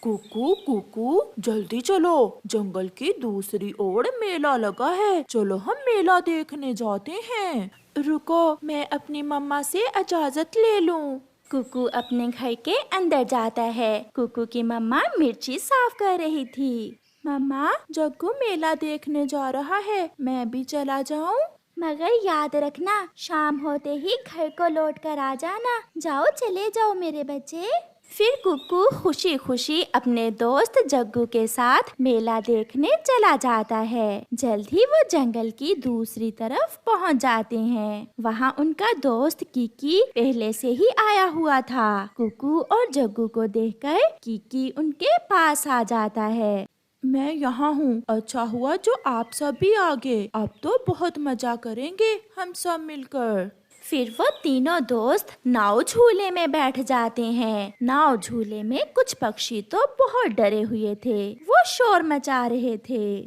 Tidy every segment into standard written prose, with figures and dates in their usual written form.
कुकू कुकू, जल्दी चलो, जंगल की दूसरी ओर मेला लगा है, चलो हम मेला देखने जाते हैं। रुको, मैं अपनी मम्मा से इजाजत ले लूं। कुकू अपने घर के अंदर जाता है। कुकू की मम्मा मिर्ची साफ कर रही थी। मम्मा, जग्गू मेला देखने जा रहा है, मैं भी चला जाऊं? मगर याद रखना, शाम होते ही घर को लौट कर आ जाना। जाओ, चले जाओ मेरे बच्चे। फिर कुकू खुशी खुशी अपने दोस्त जग्गू के साथ मेला देखने चला जाता है। जल्द ही वो जंगल की दूसरी तरफ पहुंच जाते हैं। वहां उनका दोस्त कीकी पहले से ही आया हुआ था। कुकू और जग्गू को देखकर कीकी उनके पास आ जाता है। मैं यहाँ हूँ, अच्छा हुआ जो आप सब भी आ गए, अब तो बहुत मजा करेंगे हम सब मिलकर। फिर वो तीनों दोस्त नाव झूले में बैठ जाते हैं। नाव झूले में कुछ पक्षी तो बहुत डरे हुए थे, वो शोर मचा रहे थे।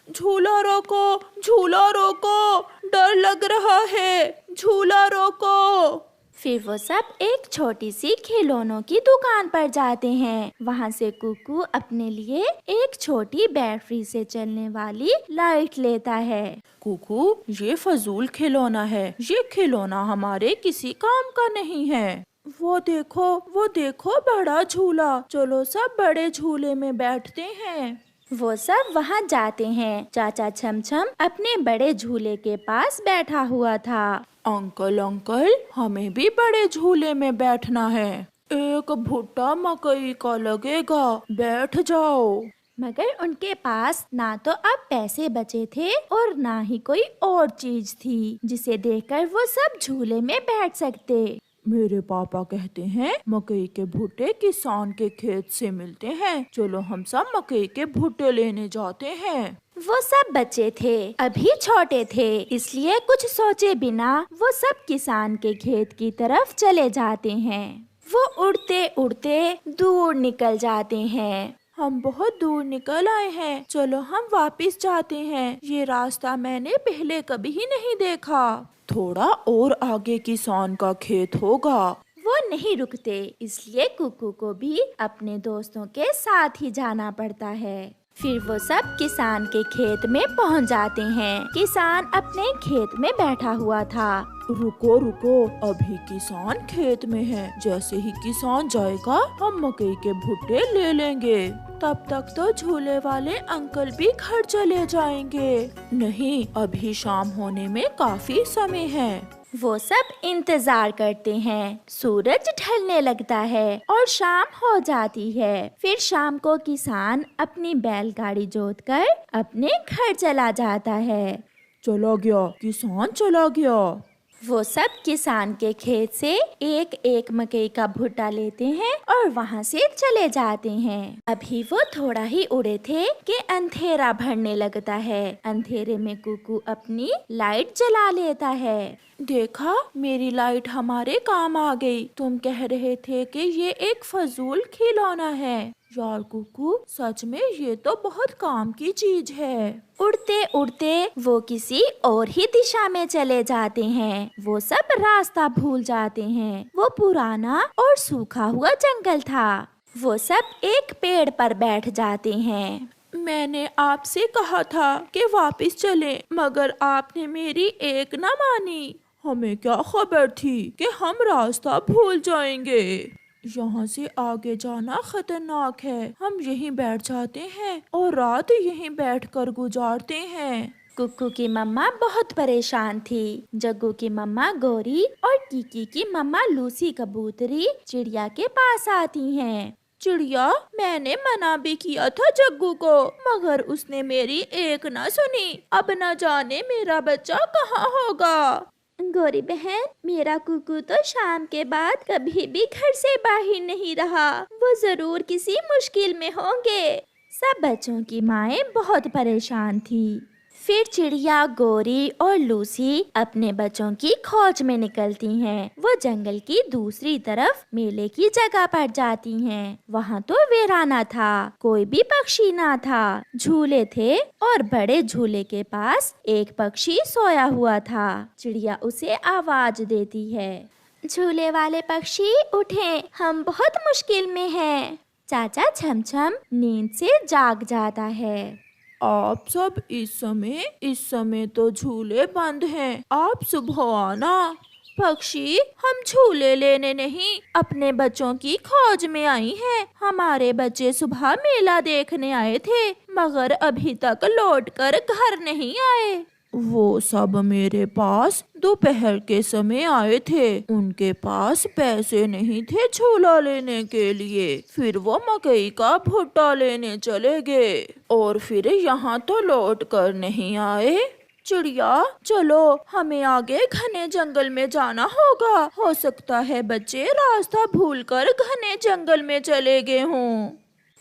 झूला रोको, झूला रोको, डर लग रहा है, झूला रोको। फिर वो सब एक छोटी सी खिलौनों की दुकान पर जाते हैं। वहाँ से कुकू अपने लिए एक छोटी बैटरी से चलने वाली लाइट लेता है। कुकू, ये फजूल खिलौना है, ये खिलौना हमारे किसी काम का नहीं है। वो देखो बड़ा झूला, चलो सब बड़े झूले में बैठते हैं। वो सब वहाँ जाते हैं। चाचा छमछम अपने बड़े झूले के पास बैठा हुआ था। अंकल अंकल, हमें भी बड़े झूले में बैठना है, एक भुट्टा मकई का लगेगा, बैठ जाओ। मगर उनके पास ना तो अब पैसे बचे थे और ना ही कोई और चीज थी जिसे देखकर वो सब झूले में बैठ सकते। मेरे पापा कहते हैं मकई के भुट्टे किसान के खेत से मिलते हैं, चलो हम सब मकई के भुट्टे लेने जाते हैं। वो सब बच्चे थे, अभी छोटे थे, इसलिए कुछ सोचे बिना वो सब किसान के खेत की तरफ चले जाते हैं। वो उड़ते उड़ते दूर निकल जाते हैं। हम बहुत दूर निकल आए हैं, चलो हम वापस जाते हैं, ये रास्ता मैंने पहले कभी ही नहीं देखा। थोड़ा और आगे किसान का खेत होगा। वो नहीं रुकते, इसलिए कुकू को भी अपने दोस्तों के साथ ही जाना पड़ता है। फिर वो सब किसान के खेत में पहुंच जाते हैं। किसान अपने खेत में बैठा हुआ था। रुको रुको, अभी किसान खेत में है, जैसे ही किसान जाएगा हम मकई के भुट्टे ले लेंगे, तब तक तो झूले वाले अंकल भी घर चले जाएंगे। नहीं, अभी शाम होने में काफी समय है। वो सब इंतजार करते हैं। सूरज ढलने लगता है और शाम हो जाती है। फिर शाम को किसान अपनी बैलगाड़ी जोतकर अपने घर चला जाता है। चला गया, किसान चला गया। वो सब किसान के खेत से एक एक मकई का भुट्टा लेते हैं और वहाँ से चले जाते हैं। अभी वो थोड़ा ही उड़े थे कि अंधेरा भरने लगता है। अंधेरे में कुकू अपनी लाइट जला लेता है। देखा, मेरी लाइट हमारे काम आ गई। तुम कह रहे थे कि ये एक फजूल खिलौना है। यार कुकू, सच में ये तो बहुत काम की चीज है। उड़ते उड़ते वो किसी और ही दिशा में चले जाते हैं। वो सब रास्ता भूल जाते हैं। वो पुराना और सूखा हुआ जंगल था। वो सब एक पेड़ पर बैठ जाते हैं। मैंने आपसे कहा था कि वापस चलें, मगर आपने मेरी एक न मानी। हमें क्या खबर थी कि हम रास्ता भूल जाएंगे। यहाँ से आगे जाना खतरनाक है, हम यहीं बैठ जाते हैं और रात यहीं बैठकर गुजारते हैं। कुकू की मम्मा बहुत परेशान थी। जग्गू की मम्मा गौरी और कीकी की मम्मा लूसी कबूतरी चिड़िया के पास आती हैं। चिड़िया, मैंने मना भी किया था जग्गू को, मगर उसने मेरी एक न सुनी। अब न जाने मेरा बच्चा कहाँ होगा। गौरी बहन, मेरा कुकू तो शाम के बाद कभी भी घर से बाहर नहीं रहा, वो जरूर किसी मुश्किल में होंगे। सब बच्चों की माएं बहुत परेशान थी। फिर चिड़िया, गौरी और लूसी अपने बच्चों की खोज में निकलती हैं। वो जंगल की दूसरी तरफ मेले की जगह पर जाती हैं। वहाँ तो वीराना था, कोई भी पक्षी ना था। झूले थे और बड़े झूले के पास एक पक्षी सोया हुआ था। चिड़िया उसे आवाज देती है, झूले वाले पक्षी उठें, हम बहुत मुश्किल में हैं। चाचा छम छम नींद से जाग जाता है। आप सब इस समय तो झूले बंद हैं। आप सुबह आना। पक्षी, हम झूले लेने नहीं, अपने बच्चों की खोज में आई हैं। हमारे बच्चे सुबह मेला देखने आए थे, मगर अभी तक लौटकर घर नहीं आए। वो सब मेरे पास दोपहर के समय आए थे। उनके पास पैसे नहीं थे झूला लेने के लिए। फिर वो मकई का भुट्टा लेने चले गए और फिर यहाँ तो लौट कर नहीं आए। चिड़िया, चलो, हमें आगे घने जंगल में जाना होगा। हो सकता है बच्चे रास्ता भूलकर घने जंगल में चले गए हों।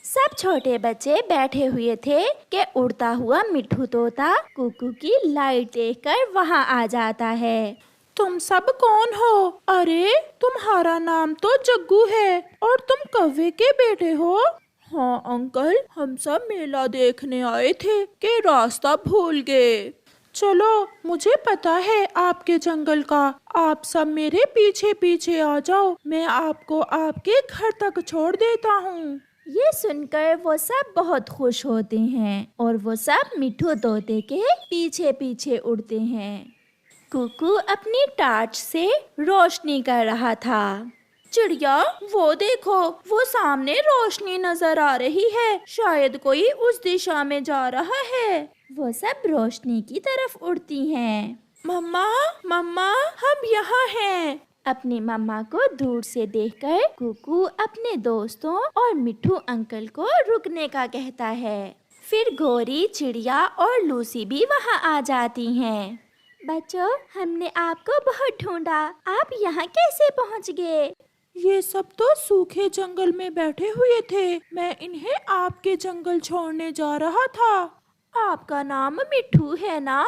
सब छोटे बच्चे बैठे हुए थे कि उड़ता हुआ मिट्ठू तोता कुकू की लाइट देखकर वहाँ आ जाता है। तुम सब कौन हो? अरे, तुम्हारा नाम तो जग्गू है और तुम कौवे के बेटे हो? हाँ अंकल, हम सब मेला देखने आए थे कि रास्ता भूल गए। चलो, मुझे पता है आपके जंगल का। आप सब मेरे पीछे पीछे आ जाओ, मैं आपको आपके घर तक छोड़ देता हूँ। ये सुनकर वो सब बहुत खुश होते हैं और वो सब मिट्ठू तोते के पीछे पीछे उड़ते हैं। कुकू अपनी टार्च से रोशनी कर रहा था। चिड़िया, वो देखो, वो सामने रोशनी नजर आ रही है। शायद कोई उस दिशा में जा रहा है। वो सब रोशनी की तरफ उड़ती हैं। मम्मा, मम्मा, हम यहाँ हैं। अपनी मम्मा को दूर से देखकर कुकू अपने दोस्तों और मिट्ठू अंकल को रुकने का कहता है। फिर गोरी, चिड़िया और लूसी भी वहाँ आ जाती हैं। बच्चों, हमने आपको बहुत ढूंढा, आप यहाँ कैसे पहुँच गए? ये सब तो सूखे जंगल में बैठे हुए थे। मैं इन्हें आपके जंगल छोड़ने जा रहा था। आपका नाम मिट्ठू है ना?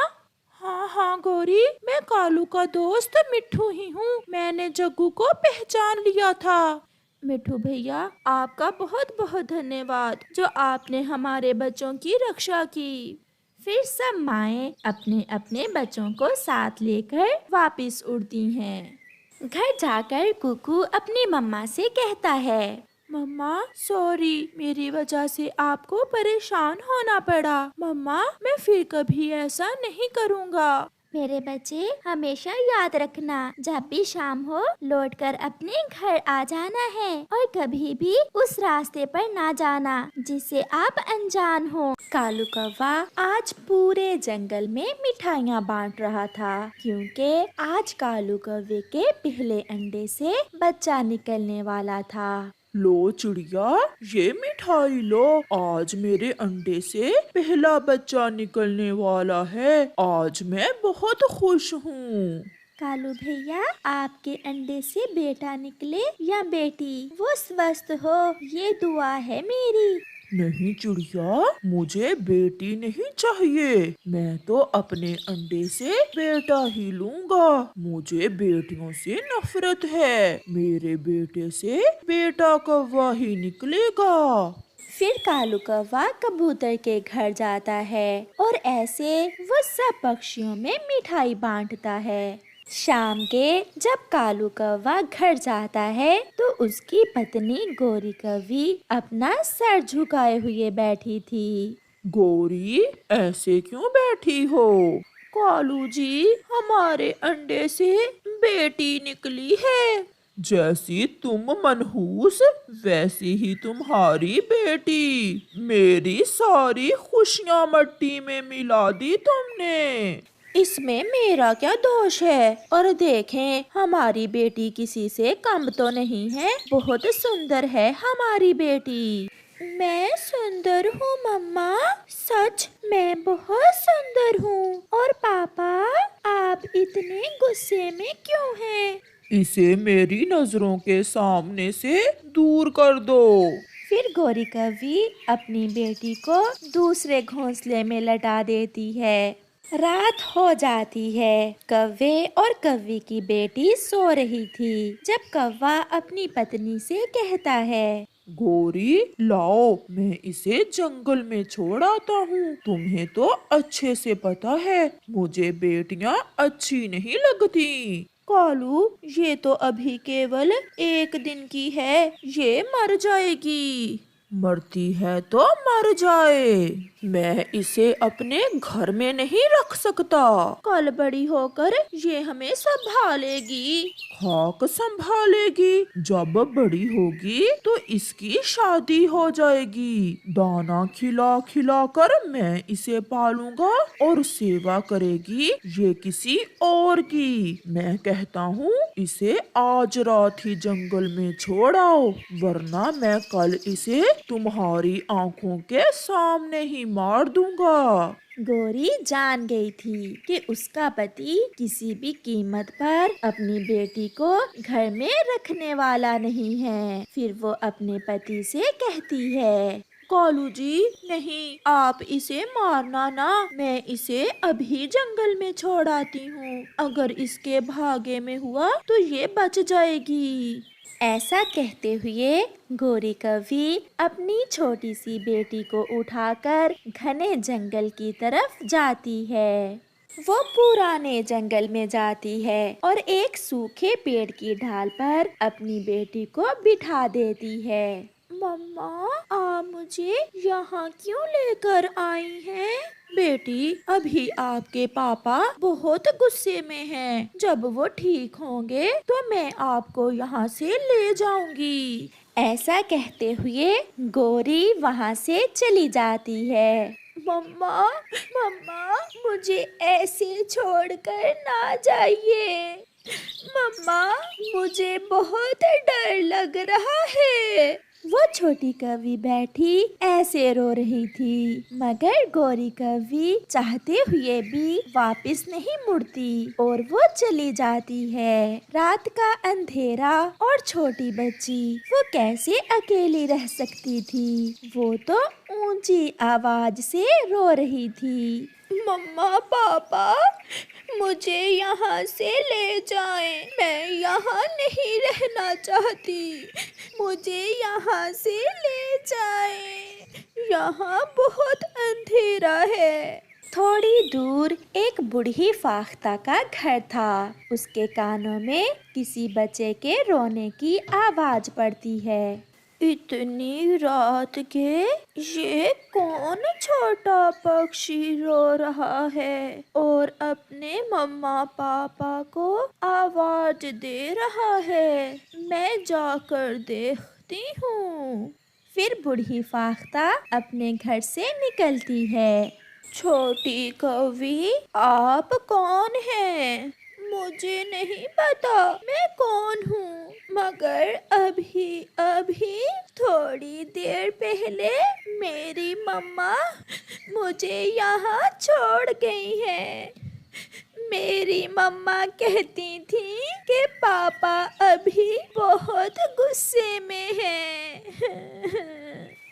हाँ हाँ गौरी, मैं कालू का दोस्त मिट्ठू ही हूँ। मैंने जग्गू को पहचान लिया था। मिट्ठू भैया, आपका बहुत बहुत धन्यवाद जो आपने हमारे बच्चों की रक्षा की। फिर सब माएँ अपने अपने बच्चों को साथ लेकर वापस उड़ती हैं। घर जाकर कुकू अपनी मम्मा से कहता है, मम्मा, सॉरी, मेरी वजह से आपको परेशान होना पड़ा। मम्मा, मैं फिर कभी ऐसा नहीं करूँगा। मेरे बच्चे, हमेशा याद रखना, जब भी शाम हो लौटकर अपने घर आ जाना है और कभी भी उस रास्ते पर ना जाना जिससे आप अनजान हो। कालू कौवा आज पूरे जंगल में मिठाइयाँ बांट रहा था, क्योंकि आज कालू कौवे के पहले अंडे से बच्चा निकलने वाला था। लो चिड़िया, ये मिठाई लो। आज मेरे अंडे से पहला बच्चा निकलने वाला है। आज मैं बहुत खुश हूँ। कालू भैया, आपके अंडे से बेटा निकले या बेटी, वो स्वस्थ हो, ये दुआ है मेरी। नहीं चिड़िया, मुझे बेटी नहीं चाहिए। मैं तो अपने अंडे से बेटा ही लूंगा। मुझे बेटियों से नफरत है। मेरे बेटे से बेटा कौवा ही निकलेगा। फिर कालू कौवा कबूतर के घर जाता है और ऐसे वो सब पक्षियों में मिठाई बांटता है। शाम के जब कालू कौवा घर जाता है तो उसकी पत्नी गोरी कौवी अपना सर झुकाए हुए बैठी थी। गोरी, ऐसे क्यों बैठी हो? कालू जी, हमारे अंडे से बेटी निकली है। जैसी तुम मनहूस, वैसी ही तुम्हारी बेटी। मेरी सारी खुशियाँ मट्टी में मिला दी तुमने। इसमें मेरा क्या दोष है? और देखें, हमारी बेटी किसी से कम तो नहीं है। बहुत सुंदर है हमारी बेटी। मैं सुंदर हूँ मम्मा, सच, मैं बहुत सुंदर हूँ। और पापा, आप इतने गुस्से में क्यों हैं? इसे मेरी नजरों के सामने से दूर कर दो। फिर गोरी कौवी अपनी बेटी को दूसरे घोंसले में लटा देती है। रात हो जाती है। कौवे और कौवी की बेटी सो रही थी जब कौवा अपनी पत्नी से कहता है, गोरी, लाओ, मैं इसे जंगल में छोड़ आता हूँ। तुम्हें तो अच्छे से पता है मुझे बेटियाँ अच्छी नहीं लगती। कालू, ये तो अभी केवल एक दिन की है, ये मर जाएगी। मरती है तो मर जाए, मैं इसे अपने घर में नहीं रख सकता। कल बड़ी होकर ये हमें संभालेगी। खाक संभालेगी? जब बड़ी होगी तो इसकी शादी हो जाएगी। दाना खिला खिला कर मैं इसे पालूंगा और सेवा करेगी ये किसी और की। मैं कहता हूँ इसे आज रात ही जंगल में छोड़ आओ, वरना मैं कल इसे तुम्हारी आंखों के सामने ही मार दूंगा। गौरी जान गई थी कि उसका पति किसी भी कीमत पर अपनी बेटी को घर में रखने वाला नहीं है। फिर वो अपने पति से कहती है, कालू जी नहीं, आप इसे मारना ना, मैं इसे अभी जंगल में छोड़ आती हूँ। अगर इसके भागे में हुआ तो ये बच जाएगी। ऐसा कहते हुए गौरी कौवी अपनी छोटी सी बेटी को उठाकर घने जंगल की तरफ जाती है। वो पुराने जंगल में जाती है और एक सूखे पेड़ की ढाल पर अपनी बेटी को बिठा देती है। मम्मा, आप मुझे यहाँ क्यों लेकर आई हैं? बेटी, अभी आपके पापा बहुत गुस्से में हैं। जब वो ठीक होंगे तो मैं आपको यहाँ से ले जाऊंगी। ऐसा कहते हुए गौरी वहाँ से चली जाती है। मम्मा, मम्मा, मुझे ऐसे छोड़कर ना जाइए। मम्मा, मुझे बहुत डर लग रहा है। वो छोटी कौवी बैठी ऐसे रो रही थी, मगर गौरी कौवी चाहते हुए भी वापस नहीं मुड़ती और वो चली जाती है। रात का अंधेरा और छोटी बच्ची वो कैसे अकेली रह सकती थी। वो तो ऊंची आवाज से रो रही थी, मम्मा पापा, मुझे यहाँ से ले जाएं। मैं यहाँ नहीं रहना चाहती। मुझे यहाँ से ले जाएं। यहाँ बहुत अंधेरा है। थोड़ी दूर एक बूढ़ी फाख्ता का घर था। उसके कानों में किसी बच्चे के रोने की आवाज पड़ती है। इतनी रात के ये कौन छोटा पक्षी रो रहा है और अपने मम्मा पापा को आवाज दे रहा है? मैं जाकर देखती हूँ। फिर बूढ़ी फाख्ता अपने घर से निकलती है। छोटी कौवी, आप कौन हैं? मुझे नहीं पता मैं कौन हूँ, मगर अभी थोड़ी देर पहले मेरी मम्मा मुझे यहाँ छोड़ गई है। मेरी मम्मा कहती थी कि पापा अभी बहुत गुस्से में हैं।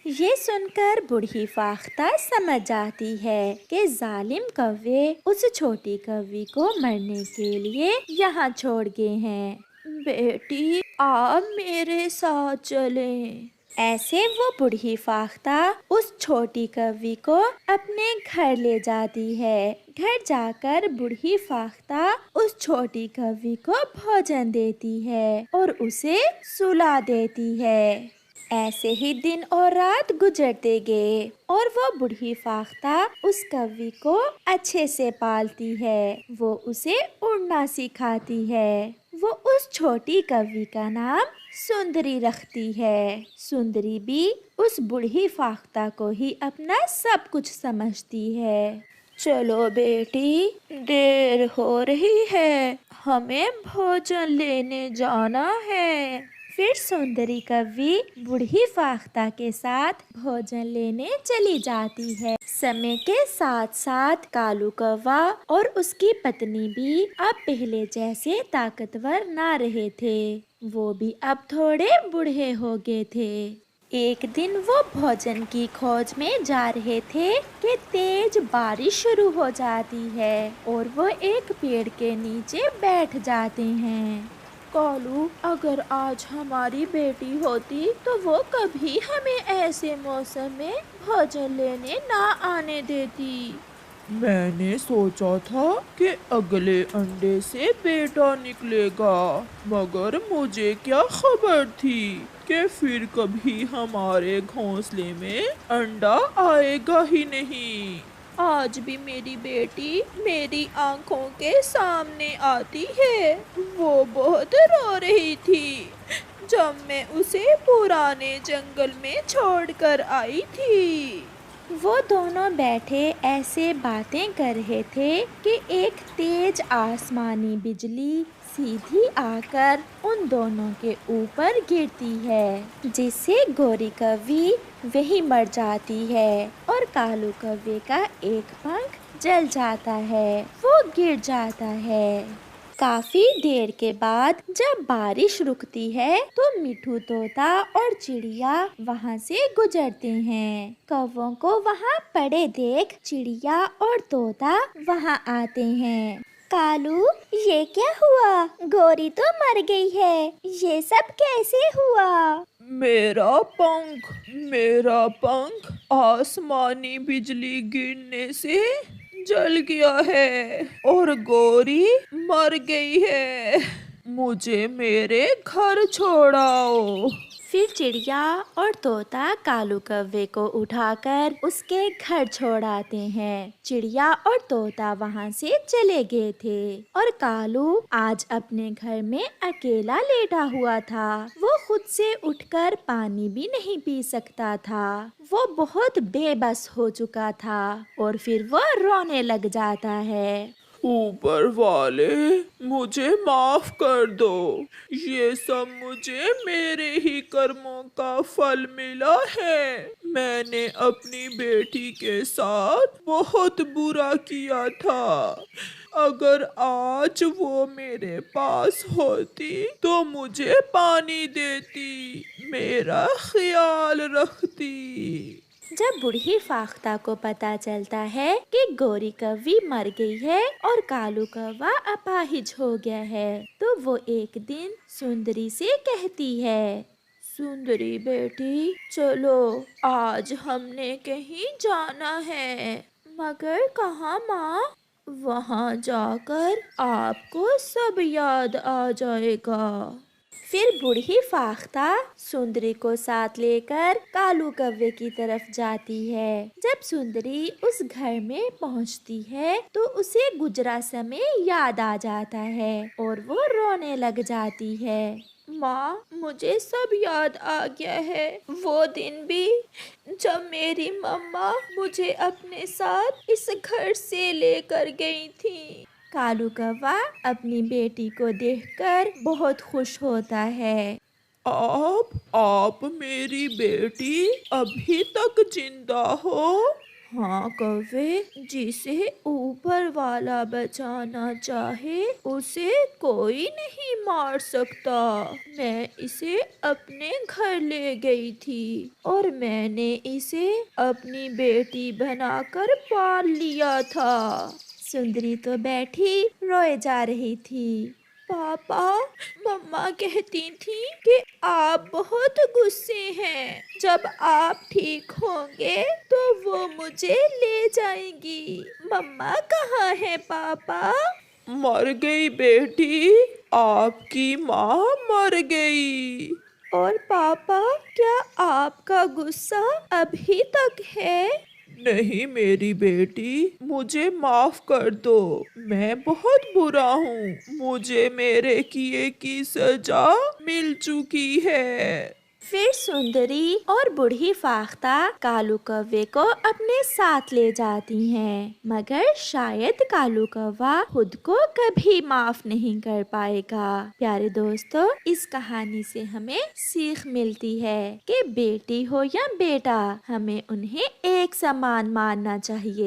ये सुनकर बूढ़ी फाख्ता समझ जाती है कि जालिम कौवे उस छोटी कौवी को मरने के लिए यहाँ छोड़ गए हैं। बेटी, आप मेरे साथ चलें। ऐसे वो बूढ़ी फाख्ता उस छोटी कौवी को अपने घर ले जाती है। घर जाकर बूढ़ी फाख्ता उस छोटी कौवी को भोजन देती है और उसे सुला देती है। ऐसे ही दिन और रात गुजरते गए और वो बूढ़ी फाख्ता उस कौवी को अच्छे से पालती है। वो उसे उड़ना सिखाती है। वो उस छोटी कौवी का नाम सुंदरी रखती है। सुंदरी भी उस बूढ़ी फाख्ता को ही अपना सब कुछ समझती है। चलो बेटी, देर हो रही है, हमें भोजन लेने जाना है। फिर सुंदरी कौवी बूढ़ी फाख्ता के साथ भोजन लेने चली जाती है। समय के साथ साथ कालू कौवा और उसकी पत्नी भी अब पहले जैसे ताकतवर ना रहे थे। वो भी अब थोड़े बूढ़े हो गए थे। एक दिन वो भोजन की खोज में जा रहे थे कि तेज बारिश शुरू हो जाती है और वो एक पेड़ के नीचे बैठ जाते हैं। कालू, अगर आज हमारी बेटी होती तो वो कभी हमें ऐसे मौसम में भोजन लेने ना आने देती। मैंने सोचा था कि अगले अंडे से बेटा निकलेगा, मगर मुझे क्या खबर थी कि फिर कभी हमारे घोंसले में अंडा आएगा ही नहीं। आज भी मेरी बेटी मेरी आंखों के सामने आती है। वो बहुत रो रही थी जब मैं उसे पुराने जंगल में छोड़कर आई थी। वो दोनों बैठे ऐसे बातें कर रहे थे कि एक तेज आसमानी बिजली सीधी आकर उन दोनों के ऊपर गिरती है, जिससे गोरी कौवी वही मर जाती है और कालू कौवे का एक पंख जल जाता है। वो गिर जाता है। काफी देर के बाद जब बारिश रुकती है तो मिठू तोता और चिड़िया वहाँ से गुजरते हैं। कौवों को वहाँ पड़े देख चिड़िया और तोता वहाँ आते हैं। कालू, ये क्या हुआ? गोरी तो मर गई है, ये सब कैसे हुआ? मेरा पंख आसमानी बिजली गिरने से जल गया है और गोरी मर गई है। मुझे मेरे घर छोड़ाओ। फिर चिड़िया और तोता कालू कौवे को उठाकर उसके घर छोड़ आते हैं। चिड़िया और तोता वहाँ से चले गए थे और कालू आज अपने घर में अकेला लेटा हुआ था। वो खुद से उठकर पानी भी नहीं पी सकता था। वो बहुत बेबस हो चुका था और फिर वो रोने लग जाता है। ऊपर वाले, मुझे माफ कर दो। ये सब मुझे मेरे ही कर्मों का फल मिला है। मैंने अपनी बेटी के साथ बहुत बुरा किया था। अगर आज वो मेरे पास होती तो मुझे पानी देती, मेरा ख्याल रखती। जब बूढ़ी फाख्ता को पता चलता है कि गोरी कौवी मर गई है और कालू कौवा अपाहिज हो गया है, तो वो एक दिन सुंदरी से कहती है, सुंदरी बेटी, चलो आज हमने कहीं जाना है। मगर कहाँ माँ? वहाँ जाकर आपको सब याद आ जाएगा। फिर बूढ़ी फाख्ता सुंदरी को साथ लेकर कालू कौवे की तरफ जाती है। जब सुंदरी उस घर में पहुंचती है तो उसे गुजरा समय याद आ जाता है और वो रोने लग जाती है। माँ, मुझे सब याद आ गया है। वो दिन भी जब मेरी मम्मा मुझे अपने साथ इस घर से लेकर गई थी। कालू कौवा अपनी बेटी को देखकर बहुत खुश होता है। आप मेरी बेटी अभी तक जिंदा हो? हाँ कौवे, जिसे ऊपर वाला बचाना चाहे उसे कोई नहीं मार सकता। मैं इसे अपने घर ले गई थी और मैंने इसे अपनी बेटी बनाकर पाल लिया था। सुंदरी तो बैठी रोए जा रही थी। पापा, मम्मा कहती थी कि आप बहुत गुस्से हैं। जब आप ठीक होंगे तो वो मुझे ले जाएंगी। मम्मा कहाँ है पापा? मर गई बेटी, आपकी माँ मर गई। और पापा, क्या आपका गुस्सा अभी तक है? नहीं मेरी बेटी, मुझे माफ कर दो। मैं बहुत बुरा हूँ। मुझे मेरे किए की सजा मिल चुकी है। फिर सुंदरी और बूढ़ी फाख्ता कालू कौवे को अपने साथ ले जाती हैं, मगर शायद कालू कौवा खुद को कभी माफ नहीं कर पाएगा। प्यारे दोस्तों, इस कहानी से हमें सीख मिलती है कि बेटी हो या बेटा, हमें उन्हें एक समान मानना चाहिए।